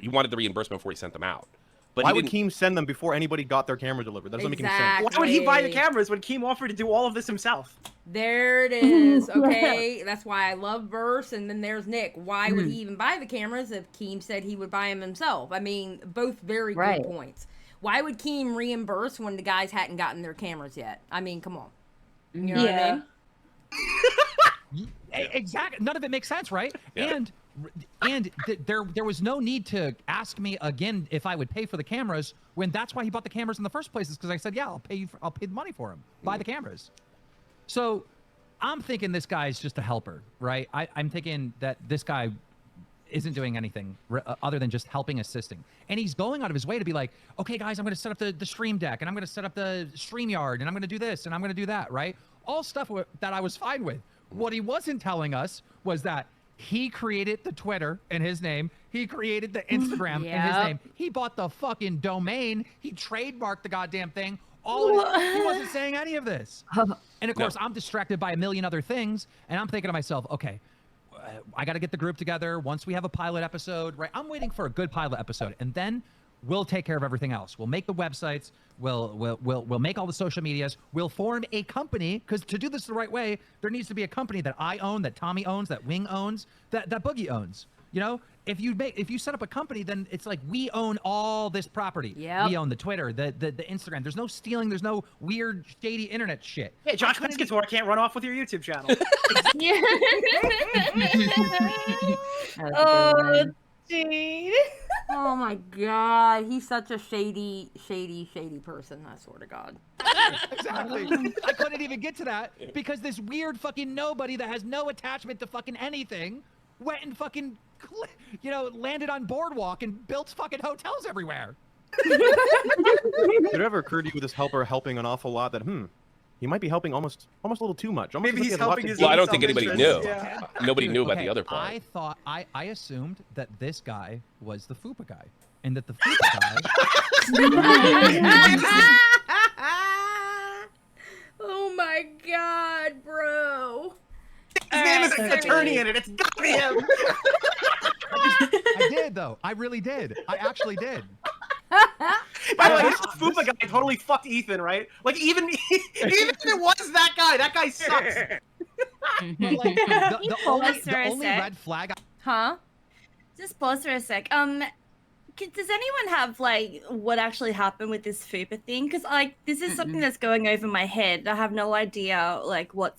he wanted the reimbursement before he sent them out. But why would Keem send them before anybody got their camera delivered? That doesn't make any sense. Why would he buy the cameras when Keem offered to do all of this himself? There it is. Okay, that's why I love Verse. And then there's Nick. Why would he even buy the cameras if Keem said he would buy them himself? I mean, both very good points. Why would Keem reimburse when the guys hadn't gotten their cameras yet? I mean, come on. You know what I mean? Exactly. None of it makes sense, right? Yeah. And there was no need to ask me again if I would pay for the cameras when that's why he bought the cameras in the first place, is because I said, yeah, I'll pay the money for them. Buy the cameras. So I'm thinking this guy's just a helper, right? I'm thinking that this guy isn't doing anything other than just helping, assisting. And he's going out of his way to be like, okay, guys, I'm going to set up the stream deck, and I'm going to set up the StreamYard, and I'm going to do this, and I'm going to do that, right? All stuff that I was fine with. What he wasn't telling us was that he created the Twitter in his name. He created the Instagram in his name. He bought the fucking domain. He trademarked the goddamn thing. All of it. He wasn't saying any of this. And of course, I'm distracted by a million other things. And I'm thinking to myself, okay, I got to get the group together. Once we have a pilot episode, right? I'm waiting for a good pilot episode. And then we'll take care of everything else. We'll make the websites. We'll make all the social medias. We'll form a company, because to do this the right way, there needs to be a company that I own, that Tommy owns, that Wing owns, that Boogie owns. You know, if you set up a company, then it's like we own all this property. Yeah. We own the Twitter, the Instagram. There's no stealing. There's no weird, shady internet shit. Hey, Josh Pinskins can't run off with your YouTube channel. Oh, dude. Oh my God, he's such a shady person. I swear to God. Exactly. I couldn't even get to that because this weird fucking nobody that has no attachment to fucking anything went and fucking, landed on Boardwalk and built fucking hotels everywhere. Did it ever occur to you with this helper helping an awful lot that he might be helping almost a little too much? Almost Maybe he's helping his Well, I don't think anybody knew. Yeah. Nobody knew about the other part. I assumed that this guy was the Fupa guy, and that the Fupa guy. Oh my God, bro. His name is an attorney in it. It's gotta be him. I did, though. I really did. I actually did. By the way, this Fupa guy totally fucked Ethan, right? Like, even if it was that guy sucks. But, like, the only red flag. Huh? Just pause for a sec. Does anyone have like what actually happened with this Fupa thing? Because this is something that's going over my head. I have no idea like what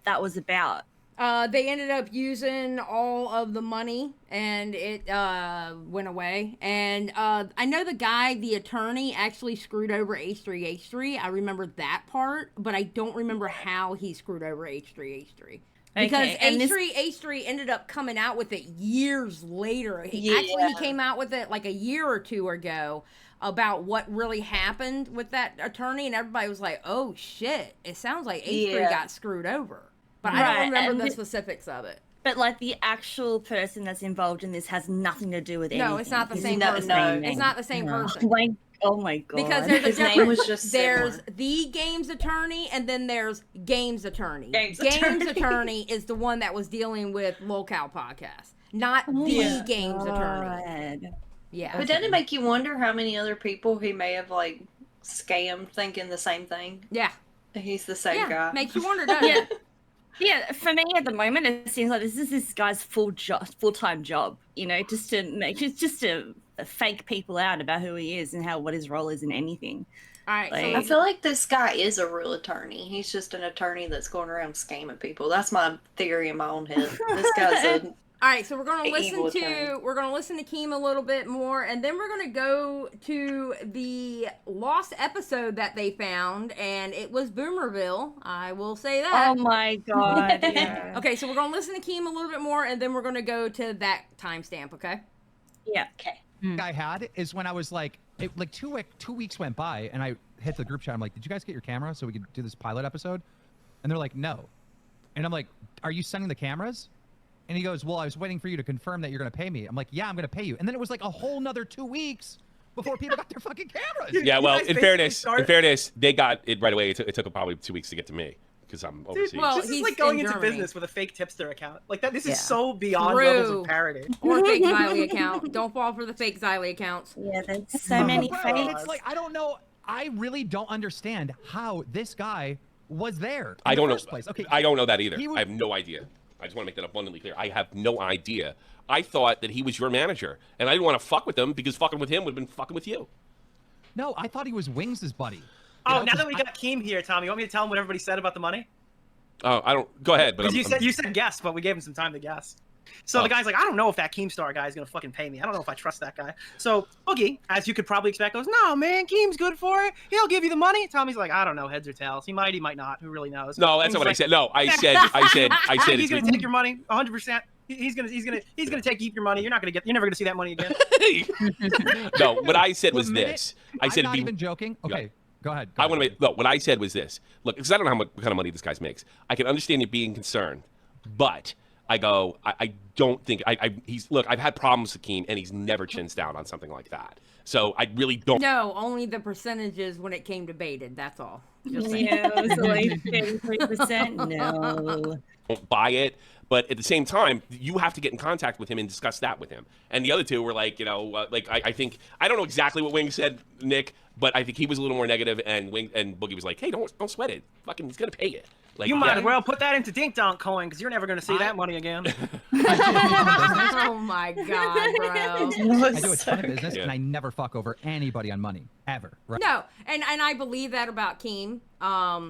that was about. They ended up using all of the money, and it went away. And I know the attorney, actually screwed over H3H3. I remember that part, but I don't remember how he screwed over H3H3. Because H3H3 ended up coming out with it years later. Actually, he came out with it like a year or two ago about what really happened with that attorney, and everybody was like, oh shit, it sounds like H3 got screwed over. But I don't remember the specifics of it. But like the actual person that's involved in this has nothing to do with anything. No, it's not the same person. No, it's not the same person. Oh my god! Because there's His a name difference. was just There's similar. the games attorney, and then there's games attorney. Games attorney is the one that was dealing with LolCow Podcast, not the games attorney. Yeah. But doesn't it make you wonder how many other people he may have like scammed thinking the same thing? Yeah. He's the same guy. Makes you wonder, doesn't it? Yeah, for me at the moment, it seems like this is this guy's full-time job. You know, just to fake people out about who he is and what his role is in anything. All right. Like, So I feel like this guy is a real attorney. He's just an attorney that's going around scamming people. That's my theory in my own head. This guy's a all right, so we're gonna evil listen attorney. to Keem a little bit more, and then we're gonna go to the lost episode that they found, and it was Boomerville. I will say that. oh my god! Yeah. Okay, so we're gonna listen to Keem a little bit more, and then we're gonna go to that timestamp. Okay. Yeah. okay. I had is when I was like, like 2 weeks went by, and I hit the group chat. I'm like, did you guys get your camera so we could do this pilot episode? And they're like, no. And I'm like, are you sending the cameras? And he goes, well, I was waiting for you to confirm that you're going to pay me. I'm like, yeah, I'm going to pay you. And then it was like a whole nother 2 weeks before people got their fucking cameras. Yeah, well, guys in basically fairness, they got it right away. It took probably 2 weeks to get to me because I'm overseas. well, This is he's like going in into Germany. business with a fake tipster account. Like that. This Yeah. is so beyond levels True. of parody. Or fake Xylie account. Don't fall for the fake Xylie accounts. Yeah, there's so many Bro, fakes. it's like, I don't know. I really don't understand how this guy was there. I don't know. Place. Okay, I don't know that either. he was- I have no idea. I just want to make that abundantly clear. I have no idea. I thought that he was your manager, and I didn't want to fuck with him because fucking with him would have been fucking with you. No, I thought he was Wings' buddy. Oh, know, now 'cause that we got Keem here, Tom, you want me to tell him what everybody said about the money? Oh, I don't. Go ahead, but Because you said guess, but we gave him some time to guess. So the guy's like, I don't know if that Keemstar guy is gonna fucking pay me. I don't know if I trust that guy. So Boogie, as you could probably expect, goes, no man, Keem's good for it. He'll give you the money. Tommy's like, I don't know, heads or tails. He might not. Who really knows? No, that's And not what I he's said. No, I said he's it's gonna take your money 100%. He's gonna keep your money. You're never gonna see that money again. No, what I said was The minute- this. I said I'm not be, even joking. Okay, go ahead. I want to make no. What I said was this. Look, because I don't know what kind of money this guy makes. I can understand you being concerned, but I don't think he's look. I've had problems with Keem, and he's never chins down on something like that. So I really don't. No, only the percentages when it came to baited. That's all. Just saying. Yeah, it was like 33%. No. Don't buy it. But at the same time, you have to get in contact with him and discuss that with him. And the other two were like, I think I don't know exactly what Wing said, Nick, but I think he was a little more negative, and Boogie was like, hey, don't sweat it. Fucking, he's gonna pay it. Like, You might as well put that into Dink Donk coin because you're never gonna see that money again. Oh my god, bro. I do a ton of business, Yeah. and I never fuck over anybody on money ever. Right? No, and I believe that about Keem.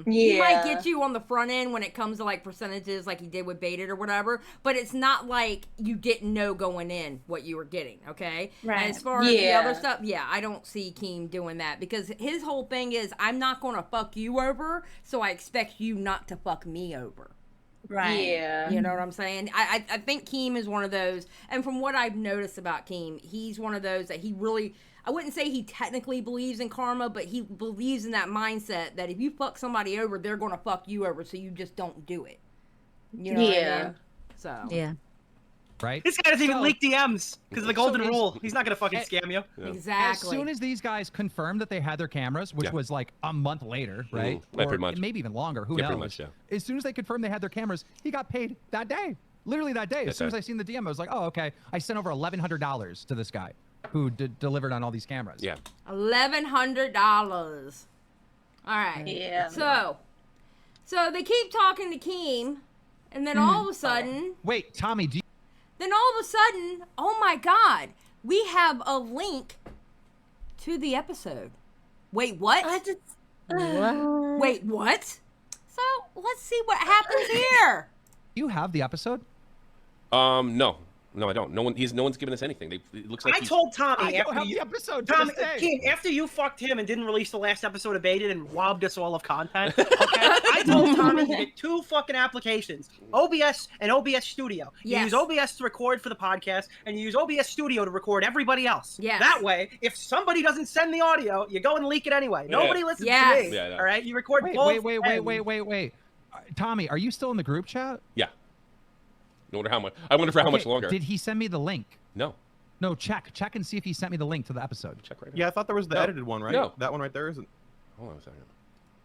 He Yeah. might get you on the front end when it comes to like percentages, like he did with Baited or whatever. But it's not like you didn't know going in what you were getting. Okay. Right. And as far as the Yeah. other stuff, yeah, I don't see Keem doing that because his whole thing is I'm not going to fuck you over, so I expect you not to fuck me over. Right. Yeah. You know what I'm saying? I think Keem is one of those, and from what I've noticed about Keem, he's one of those that he really, I wouldn't say he technically believes in karma, but he believes in that mindset that if you fuck somebody over, they're going to fuck you over, so you just don't do it. You know what I mean? So. Yeah. Right? This guy doesn't even So- leak DMs because of the golden so is- rule. He's not gonna fucking scam you. Yeah. Exactly. As soon as these guys confirmed that they had their cameras, which Yeah. was like a month later, right? Yeah, pretty much. Maybe even longer. Who Yeah, knows? pretty much, yeah. As soon as they confirmed they had their cameras, he got paid that day. Literally that day. As soon as I seen the DM, I was like, oh, okay. I sent over $1,100 to this guy who delivered on all these cameras. Yeah. $1,100. All right. Yeah. So they keep talking to Keem, and then all of a sudden, Wait, Tommy, do you oh my God, we have a link to the episode. Wait, what? What? Wait, what? So let's see what happens here. have the episode? No, I don't. No one's given us anything. It looks like I told Tommy I don't after have you, the episode to Tommy, this day. Keem, after you fucked him and didn't release the last episode of Baited and robbed us all of content, okay? I told Tommy to get 2 fucking applications, OBS and OBS Studio. You Yes. use OBS to record for the podcast, and you use OBS Studio to record everybody else. Yes. That way, if somebody doesn't send the audio, you go and leak it anyway. Yeah. Nobody listens Yes. to me, Yeah, I know. all right? You record Wait, both. wait. Tommy, are you still in the group chat? Yeah. I wonder for how much longer. Did he send me the link? No. No, check and see if he sent me the link to the episode. Check right now. Yeah, I thought there was the No. edited one, right? No. That one right there isn't. Hold on a second.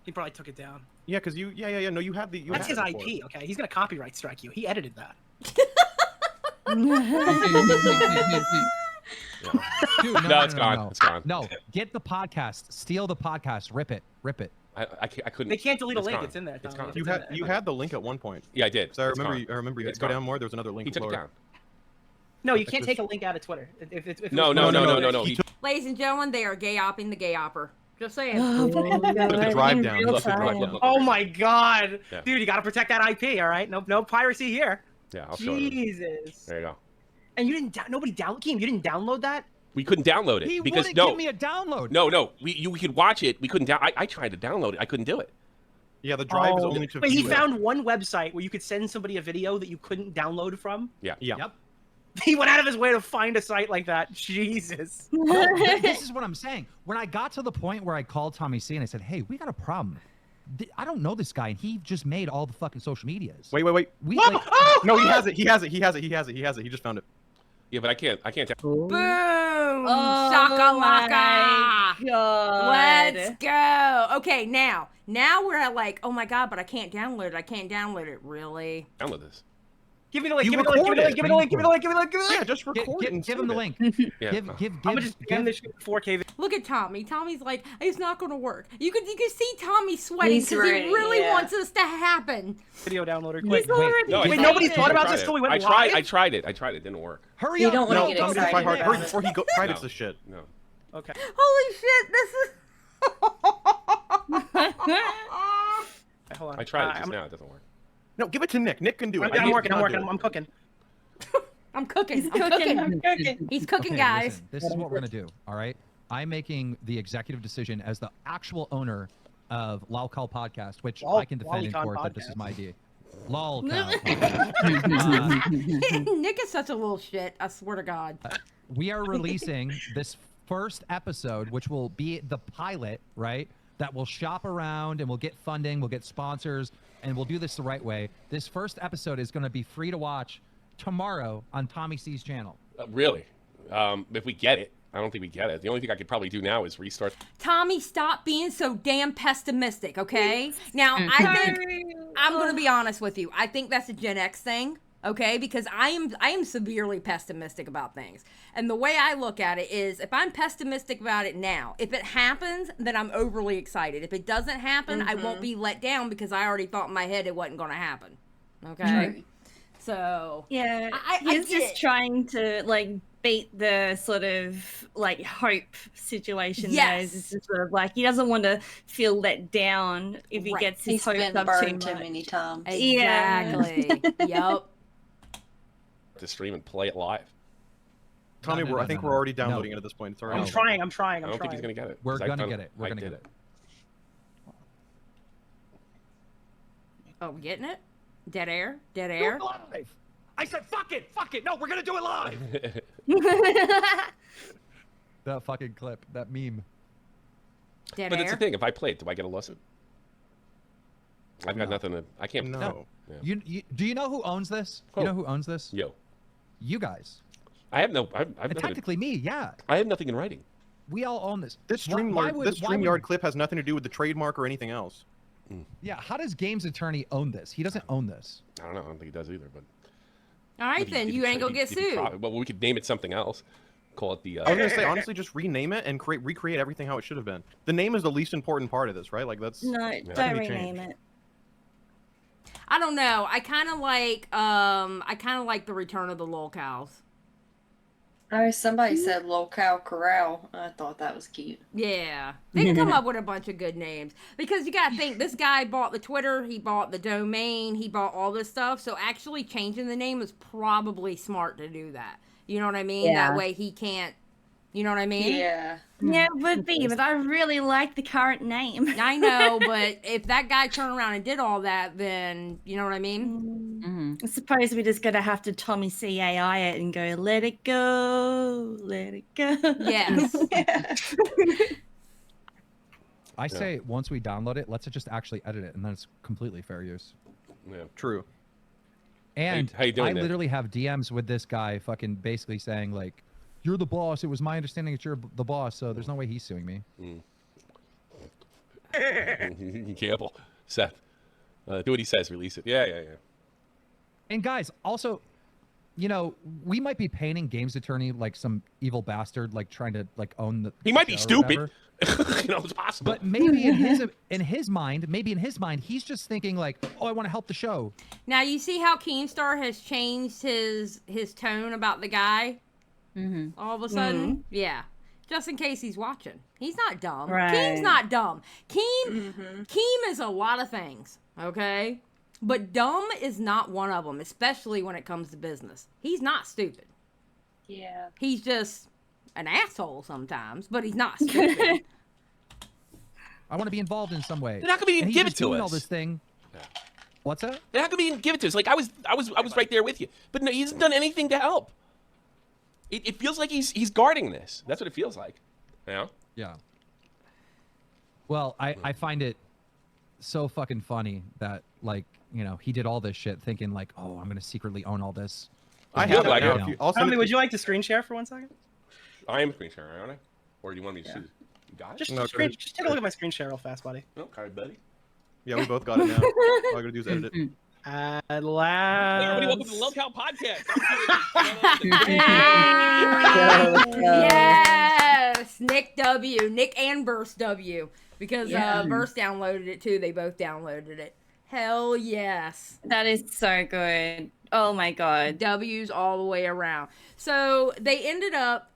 He probably took it down. Yeah, because you. Yeah. No, you have the. That's his IP. Okay, he's gonna copyright strike you. He edited that. Dude, No, it's gone. It's gone. No, get the podcast, steal the podcast, rip it. I couldn't. They can't delete a link. gone. It's in there. It's Tommy. gone. You had the link at one point. Yeah, I did. So I It's remember. gone. I remember you It's go gone. down more. There was another link. He took it lower. down. No, you can't take a link out of Twitter. If it No. was- He Ladies and gentlemen, they are gay-opping the gay-opper. Just saying. Took the drive down. Look, look. Oh my god, Yeah. dude, you gotta protect that IP. All right, no piracy here. Yeah, I'll show you. Jesus. There you go. And you didn't. Nobody download. Keem, you didn't download that. We couldn't download it He because wouldn't no, give me a download. no. We could watch it. We couldn't I tried to download it. I couldn't do it. Yeah, the drive is only to. Wait, he view it. found one website where you could send somebody a video that you couldn't download from. Yeah. Yeah. Yep. He went out of his way to find a site like that. Jesus. This is what I'm saying. When I got to the point where I called Tommy C and I said, "Hey, we got a problem. I don't know this guy, and he just made all the fucking social medias." Wait. We like, No, he has it. He has it. He just found it. Yeah, but I can't. Boom! Oh Shakalaka! my God. Let's go. Okay, now we're at like, oh my god, but I can't download it. Really? download this. Give me the link. You Give me the link. Give me the link. record Give me the link. Give me the link. Give me the link. Give me the Yeah, link. just record it and give him the send link. Yeah. Give. I'm gonna just scan this shit 4K. Look at Tommy. Tommy's like, it's not gonna work. You can see Tommy sweating He's because he ready, really yeah. wants this to happen. Video downloader. He's Quick. already No, Wait, I nobody tried thought it. about I this tried till we it. went I tried. live? I tried it. It didn't work. Hurry You up! don't want No, to get Tommy, excited. try hard. Hurry about before it. he privates No. this shit. No. Okay. Holy shit! This is. Hold on. I tried it just now. It doesn't work. No, give it to Nick. Nick can do it. I'm working. I'll I'm do working. it. I'm cooking. I'm cooking. He's I'm cooking. cooking. I'm cooking. He's cooking, Okay, guys. listen, this is what we're gonna do. All right, I'm making the executive decision as the actual owner of LolCow Podcast, which I can defend in LolCow court that this Podcast. is my idea. LolCow. Podcast. Nick is such a little shit. I swear to God. We are releasing this first episode, which will be the pilot, right? That will shop around and we'll get funding, we'll get sponsors, and we'll do this the right way. This first episode is going to be free to watch tomorrow on Tommy C's channel. Really? If we get it, I don't think we get it. The only thing I could probably do now is restart. Tommy, stop being so damn pessimistic, okay? Now, I think I'm going to be honest with you. I think that's a Gen X thing, okay? Because I am severely pessimistic about things. And the way I look at it is if I'm pessimistic about it now, if it happens, then I'm overly excited. If it doesn't happen, I won't be let down because I already thought in my head it wasn't going to happen. Okay? So, Yeah, I he's get just it. trying to like beat the sort of like hope situation. Yes. It's just sort of like he doesn't want to feel let down if he Right. gets his He's hopes been up burned too too much. many times. exactly. Yup. To stream and play it live. Tommy, No, I think no. we're already downloading it at this point. It's already. I'm trying. I'm trying. I I'm don't think trying. he's gonna get it. We're 'cause I've gonna done get it. We're I gonna did get it. Oh, we getting it? Dead air? Dead air? Live. I said, fuck it. No, we're gonna do it live. That fucking clip, that meme. Dead But air? it's the thing. If I play it, do I get a lawsuit? I've got nothing to. I can't. No. You do you know who owns this? You know who owns this? Yo, You guys. I have no. I've And nothing. technically me, yeah. I have nothing in writing. We all own this. This Why StreamYard, would- this why would- StreamYard clip has nothing to do with the trademark or anything else. Yeah, how does Games Attorney own this? He doesn't own this. I don't know. I don't think he does either. But All right, then. You ain't gonna get sued. Well, we could name it something else. Call it the. I was gonna say honestly, just rename it and recreate everything how it should have been. The name is the least important part of this, right? Like that's. No, that don't can be rename changed. it. I don't know. I kind of like the return of the LolCows. Oh, somebody said LolCow Corral. I thought that was cute. Yeah. They can come up with a bunch of good names. Because you gotta think, this guy bought the Twitter, he bought the domain, he bought all this stuff. So actually changing the name is probably smart to do that. You know what I mean? Yeah. That way he can't, you know what I mean? Yeah. Yeah, it would be, but I really like the current name. I know, but if that guy turned around and did all that, then, you know what I mean? Mm-hmm. I suppose we're just gonna have to Tommy CAI it and go, let it go, let it go. Yes. I say once we download it, let's just actually edit it, and then it's completely fair use. Yeah. True. And how you doing, I Nick? literally have DMs with this guy fucking basically saying like, you're the boss. It was my understanding that you're the boss, so there's no way he's suing me. Campbell, Seth, do what he says. Release it. Yeah. And guys, also, you know, we might be painting Games Attorney like some evil bastard, like trying to like own the. He might be stupid. You know, it's possible. But maybe in his mind, he's just thinking like, oh, I want to help the show. Now you see how Keemstar has changed his tone about the guy. All of a sudden, yeah. Just in case he's watching, he's not dumb. Right. Keem's not dumb. Keem is a lot of things. Okay. But dumb is not one of them, especially when it comes to business. He's not stupid. Yeah. He's just an asshole sometimes, but he's not stupid. I want to be involved in some way. Then how come he didn't give it to us? All this thing. Yeah. What's that? Then how come he didn't give it to us? Like I was right there with you, but no, he hasn't done anything to help. It feels like he's guarding this. That's what it feels like. You know? Yeah. Well, I find it so fucking funny that like, you know, he did all this shit thinking like, oh, I'm gonna secretly own all this. I have like that it. now. Also, Tommy, would you like to screen share for 1 second? I am screen sharing, aren't I? Or do you want me to see? You got it? Just No, just take a look at my screen share real fast, buddy. Okay, buddy. yeah, we both got it now. All I gotta do is edit it. At Hey, last. everybody, welcome to the LolCow Podcast. Yes, Nick W, Nick and Burst W, because Burst downloaded it too. They both downloaded it. Hell yes. That is so good. Oh my god. W's all the way around. So they ended up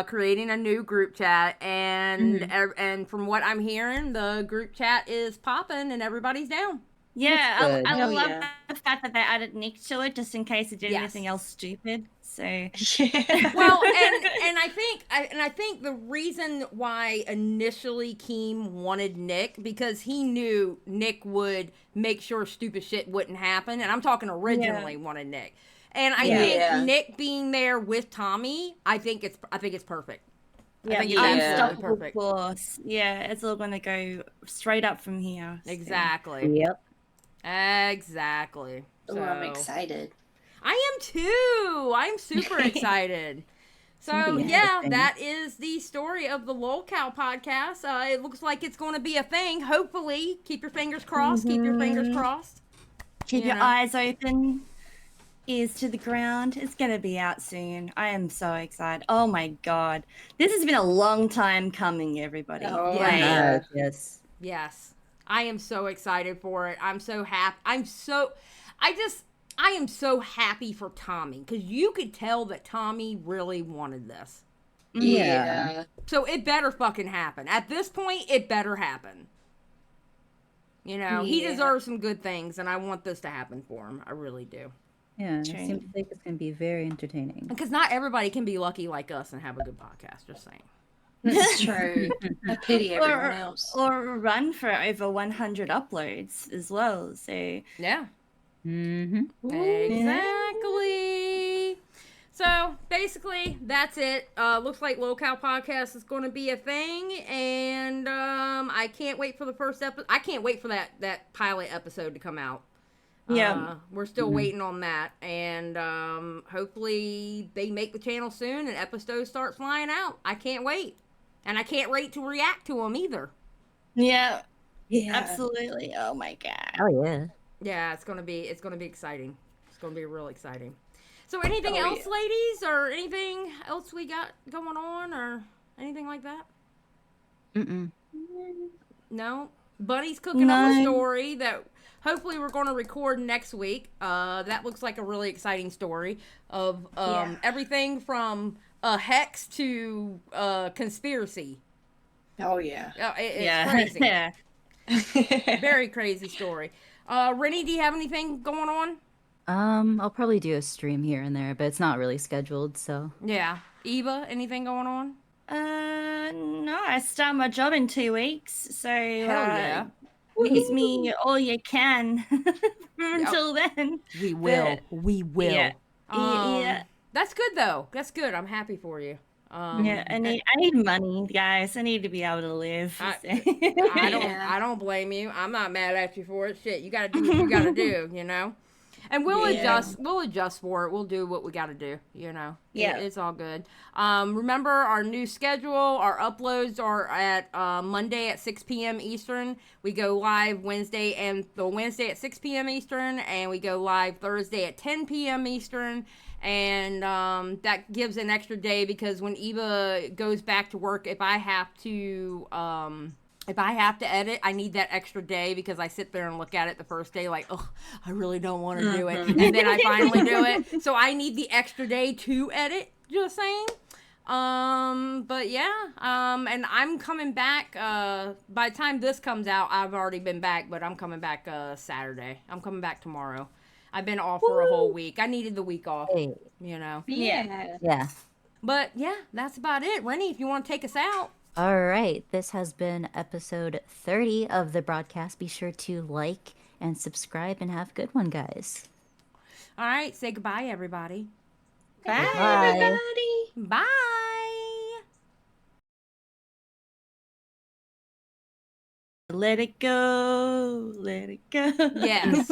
creating a new group chat, and and from what I'm hearing, the group chat is popping and everybody's down. Yeah, I Oh, love yeah. the fact that they added Nick to it just in case it did Yes. anything else stupid. So Well, and I think the reason why initially Keem wanted Nick, because he knew Nick would make sure stupid shit wouldn't happen, and I'm talking originally wanted Nick. And I think Nick being there with Tommy, I think it's perfect. yeah, I think it's absolutely unstoppable perfect. force. Yeah, it's all gonna go straight up from here. So. Exactly. Yep. Exactly. Oh, I'm So- excited. I am too. I'm super excited. So Something yeah, interesting. that is the story of the LolCow podcast. It looks like it's going to be a thing. Hopefully, keep your fingers crossed. Keep your fingers crossed. Keep You your know. eyes open, ears to the ground. It's gonna be out soon. I am so excited. Oh my god, this has been a long time coming, everybody. Oh, Yeah. Like, yeah. Yes. Yes, I am so excited for it. I'm so happy. I am so happy for Tommy, because you could tell that Tommy really wanted this. Yeah. So it better fucking happen. At this point, it better happen. You know, he Yeah. deserves some good things, and I want this to happen for him. I really do. Yeah, it True. seems like it's gonna be very entertaining. Because not everybody can be lucky like us and have a good podcast. Just saying. That's true. I pity everyone else. or run for over 100 uploads as well. So Yeah. Mm-hmm. Exactly. So basically, that's it. Looks like LolCow Podcast is going to be a thing, and I can't wait for the first episode. I can't wait for that pilot episode to come out. Yeah. We're still waiting on that, and hopefully they make the channel soon and episodes start flying out. I can't wait, and I can't wait to react to them either. yeah, Yeah. absolutely. Oh my god. Oh yeah. Yeah, it's gonna be exciting. It's gonna be real exciting. So anything Oh, else, ladies, or anything else we got going on, or anything like that? Mm-mm. No. Bunny's cooking up a No. story that hopefully we're going to record next week. That looks like a really exciting story of everything from a hex to conspiracy. Oh, yeah. It's crazy. Yeah. Very crazy story. Rynnie, do you have anything going on? I'll probably do a stream here and there, but it's not really scheduled, so. Yeah. Eva, anything going on? No, I start my job in 2 weeks, so yeah. use me all you can until then. We will. But- We will. Yeah. Yeah. That's good though. That's good. I'm happy for you. Yeah, I need money, guys. I need to be able to live. I don't blame you. I'm not mad at you for it. Shit, you gotta do what you gotta do, you know? And we'll Yeah. adjust for it. We'll do what we got to do, you know. Yeah. It's all good. Remember our new schedule, our uploads are at Monday at 6 p.m. Eastern. We go live Wednesday at 6 p.m. Eastern, and we go live Thursday at 10 p.m. Eastern. And that gives an extra day because when Eva goes back to work, if I have to edit, I need that extra day because I sit there and look at it the first day like, oh, I really don't want to do it. And then I finally do it. So I need the extra day to edit, just saying. But yeah, and I'm coming back, by the time this comes out, I've already been back, but I'm coming back, Saturday. I'm coming back tomorrow. I've been off for a whole week. I needed the week off, Hey. you know. Yeah. Yeah. But yeah, that's about it. Rynnie, if you want to take us out. All right. This has been episode 30 of the broadcast. Be sure to like and subscribe and have a good one, guys. All right, say goodbye, everybody. Bye, Bye. everybody. Bye. Let it go. Let it go. Yes.